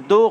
2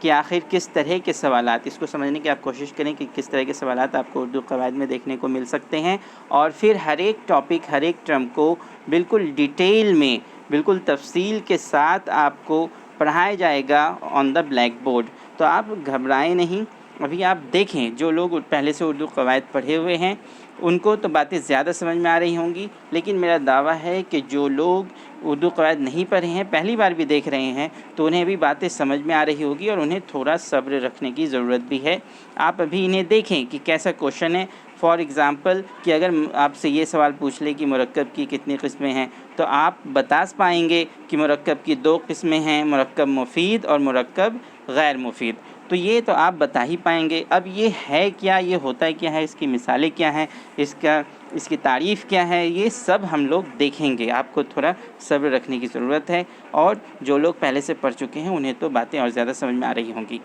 کہ آخر کس طرح کے سوالات، اس کو سمجھنے کی آپ کوشش کریں کہ کس طرح کے سوالات آپ کو اردو قواعد میں دیکھنے کو مل سکتے ہیں، اور پھر ہر ایک ٹاپک، ہر ایک ٹرم کو بالکل ڈیٹیل میں، بالکل تفصیل کے ساتھ آپ کو پڑھایا جائے گا آن دا بلیک بورڈ۔ تو آپ گھبرائیں نہیں، ابھی آپ دیکھیں جو لوگ پہلے سے اردو قواعد پڑھے ہوئے ہیں ان کو تو باتیں زیادہ سمجھ میں آ رہی ہوں گی، لیکن میرا دعویٰ ہے کہ جو لوگ اردو قواعد نہیں پڑھے ہیں، پہلی بار بھی دیکھ رہے ہیں، تو انہیں بھی باتیں سمجھ میں آ رہی ہوگی، اور انہیں تھوڑا صبر رکھنے کی ضرورت بھی ہے۔ آپ ابھی انہیں دیکھیں کہ کیسا کوشچن ہے۔ فار ایگزامپل کہ اگر آپ سے یہ سوال پوچھ لے کہ مرکب کی کتنی قسمیں ہیں، تو آپ بتا پائیں گے کہ مرکب کی 2 قسمیں ہیں، مرکب مفید اور مرکب غیر مفید۔ تو یہ تو آپ بتا ہی پائیں گے۔ اب یہ ہے کیا، یہ ہوتا ہے کیا ہے، اس کی مثالیں کیا ہیں، اس کی تعریف کیا ہے، یہ سب ہم لوگ دیکھیں گے۔ آپ کو تھوڑا صبر رکھنے کی ضرورت ہے، اور جو لوگ پہلے سے پڑھ چکے ہیں انہیں تو باتیں اور زیادہ سمجھ میں آ رہی ہوں گی۔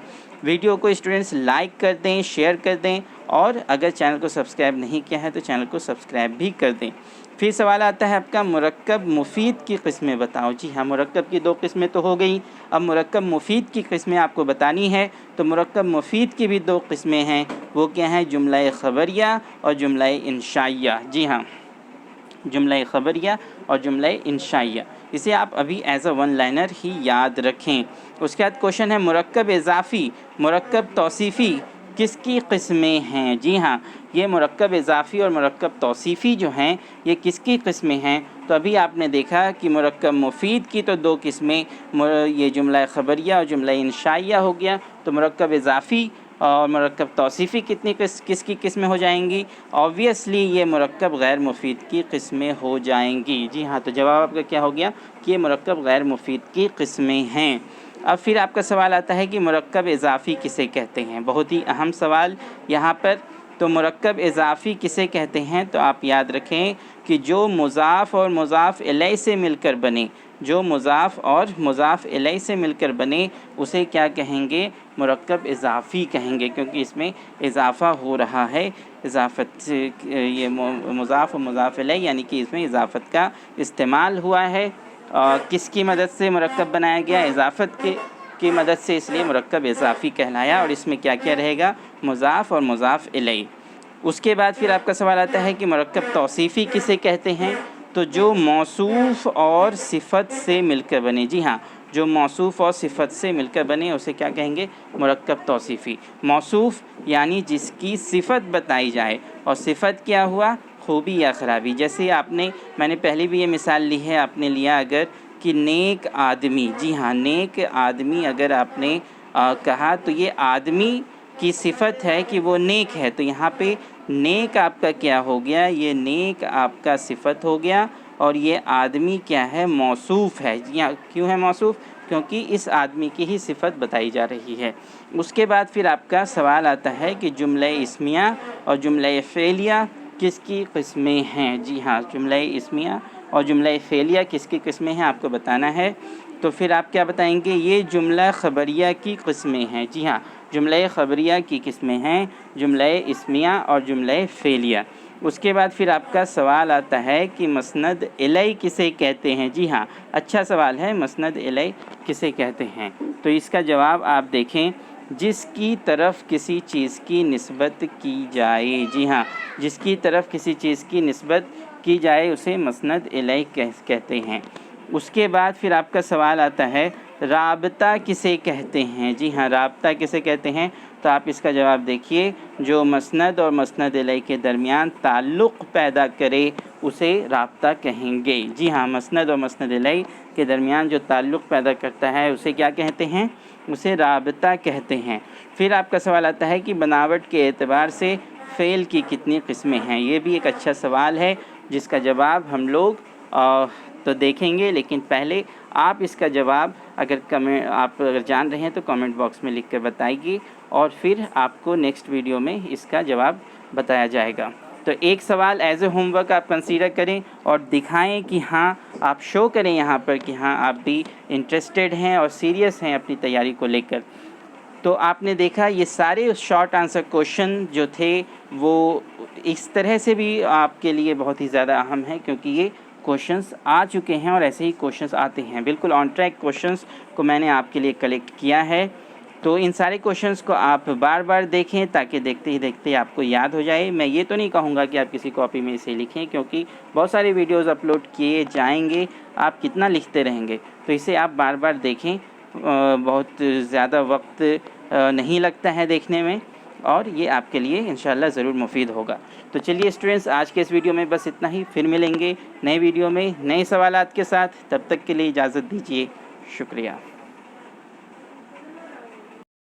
ویڈیو کو اسٹوڈنٹس لائک کر دیں، شیئر کر دیں، اور اگر چینل کو سبسکرائب نہیں کیا ہے تو چینل کو سبسکرائب بھی کر دیں۔ پھر سوال آتا ہے آپ کا، مرکب مفید کی قسمیں بتاؤ۔ جی ہاں، مرکب کی 2 قسمیں تو ہو گئیں، اب مرکب مفید کی قسمیں آپ کو بتانی ہے۔ تو مرکب مفید کی بھی 2 قسمیں ہیں، وہ کیا ہیں؟ جملہ خبریہ اور جملہ انشائیہ۔ جی ہاں، جملہ خبریہ اور جملہ انشائیہ، اسے آپ ابھی ایز اے 1 لائنر ہی یاد رکھیں۔ اس کے بعد کوشچن ہے، مرکب اضافی، مرکب توصیفی کس کی قسمیں ہیں؟ جی ہاں، یہ مرکب اضافی اور مرکب توصیفی جو ہیں یہ کس کی قسمیں ہیں؟ تو ابھی آپ نے دیکھا کہ مرکب مفید کی تو 2 قسمیں، یہ جملہ خبریہ اور جملہ انشائیہ ہو گیا، تو مرکب اضافی اور مرکب توصیفی کس کی قسمیں ہو جائیں گی؟ آبویسلی یہ مرکب غیر مفید کی قسمیں ہو جائیں گی۔ جی ہاں، تو جواب آپ کا کیا ہو گیا کہ یہ مرکب غیر مفید کی قسمیں ہیں۔ اب پھر آپ کا سوال آتا ہے کہ مرکب اضافی کسے کہتے ہیں؟ بہت ہی اہم سوال یہاں پر۔ تو مرکب اضافی کسے کہتے ہیں؟ تو آپ یاد رکھیں کہ جو مضاف اور مضاف الیہ سے مل کر بنے، جو مضاف اور مضاف الیہ سے مل کر بنے اسے کیا کہیں گے؟ مرکب اضافی کہیں گے، کیونکہ اس میں اضافہ ہو رہا ہے، اضافت، یہ مضاف و مضاف الیہ یعنی کہ اس میں اضافت کا استعمال ہوا ہے۔ کس کی مدد سے مرکب بنایا گیا؟ اضافت کی مدد سے، اس لیے مرکب اضافی کہلایا، اور اس میں کیا کیا رہے گا؟ مضاف اور مضاف الیہ۔ اس کے بعد پھر آپ کا سوال آتا ہے کہ مرکب توصیفی کسے کہتے ہیں؟ تو جو موصوف اور صفت سے مل کر بنے۔ جی ہاں، جو موصوف اور صفت سے مل کر بنے اسے کیا کہیں گے؟ مرکب توصیفی۔ موصوف یعنی جس کی صفت بتائی جائے، اور صفت کیا ہوا؟ خوبی یا خرابی۔ جیسے میں نے پہلے بھی یہ مثال لی ہے، آپ نے لیا اگر کہ نیک آدمی، جی ہاں، نیک آدمی اگر آپ نے کہا تو یہ آدمی کی صفت ہے کہ وہ نیک ہے، تو یہاں پہ نیک آپ کا کیا ہو گیا؟ یہ نیک آپ کا صفت ہو گیا، اور یہ آدمی کیا ہے؟ موصوف ہے۔ جی ہاں، کیوں ہے موصوف؟ کیونکہ اس آدمی کی ہی صفت بتائی جا رہی ہے۔ اس کے بعد پھر آپ کا سوال آتا ہے کہ جملہ اسمیہ اور جملہ فعلیہ کس کی قسمیں ہیں؟ جی ہاں، جملہ اسمیہ اور جملہ فعلیہ کس کی قسمیں ہیں آپ کو بتانا ہے۔ تو پھر آپ کیا بتائیں گے؟ یہ جملہ خبریہ کی قسمیں ہیں۔ جی ہاں، جملہ خبریہ کی قسمیں ہیں، جملہ اسمیہ اور جملہ فعلیہ۔ اس کے بعد پھر آپ کا سوال آتا ہے کہ مسند الیہ کسے کہتے ہیں؟ جی ہاں، اچھا سوال ہے، مسند الیہ کسے کہتے ہیں؟ تو اس کا جواب آپ دیکھیں، جس کی طرف کسی چیز کی نسبت کی جائے۔ جی ہاں، جس کی طرف کسی چیز کی نسبت کی جائے اسے مسند الیہ کہتے ہیں۔ اس کے بعد پھر آپ کا سوال آتا ہے، رابطہ کسے کہتے ہیں؟ جی ہاں، رابطہ کسے کہتے ہیں؟ تو آپ اس کا جواب دیکھیے، جو مسند اور مسند الیہ کے درمیان تعلق پیدا کرے اسے رابطہ کہیں گے۔ جی ہاں، مسند اور مسند الیہ کے درمیان جو تعلق پیدا کرتا ہے اسے کیا کہتے ہیں؟ اسے رابطہ کہتے ہیں۔ پھر آپ کا سوال آتا ہے کہ بناوٹ کے اعتبار سے فعل کی کتنی قسمیں ہیں؟ یہ بھی ایک اچھا سوال ہے جس کا جواب ہم لوگ تو دیکھیں گے، لیکن پہلے آپ اس کا جواب آپ اگر جان رہے ہیں تو کامنٹ باکس میں لکھ کر بتائیے، اور پھر آپ کو نیکسٹ ویڈیو میں اس کا جواب بتایا جائے گا۔ تو ایک سوال ایز اے ہوم ورک آپ کنسیڈر کریں اور دکھائیں کہ ہاں، آپ شو کریں یہاں پر کہ ہاں آپ بھی انٹرسٹڈ ہیں اور سیریس ہیں اپنی تیاری کو لے کر۔ تو آپ نے دیکھا یہ سارے شارٹ آنسر کوشچن جو تھے وہ اس طرح سے بھی آپ کے لیے بہت ہی زیادہ اہم ہیں، کیونکہ یہ کوشچنس آ چکے ہیں اور ایسے ہی کوشچنس آتے ہیں، بالکل آن ٹریک کوشچنس کو میں نے آپ کے لیے کلیکٹ کیا ہے۔ تو ان سارے کوشچنس کو آپ بار بار دیکھیں تاکہ دیکھتے ہی دیکھتے آپ کو یاد ہو جائے. میں یہ تو نہیں کہوں گا کہ آپ کسی کاپی میں اسے لکھیں، کیونکہ بہت سارے ویڈیوز اپلوڈ کیے جائیں گے، آپ کتنا لکھتے رہیں گے. تو اسے آپ بار بار دیکھیں، بہت زیادہ وقت نہیں لگتا ہے دیکھنے میں، اور یہ آپ کے لیے انشاءاللہ ضرور مفید ہوگا. تو چلیے اسٹوڈنٹس، آج کے اس ویڈیو میں بس اتنا ہی. پھر ملیں گے نئے ویڈیو میں نئے سوالات کے ساتھ. تب تک کے لیے اجازت دیجیے. شکریہ.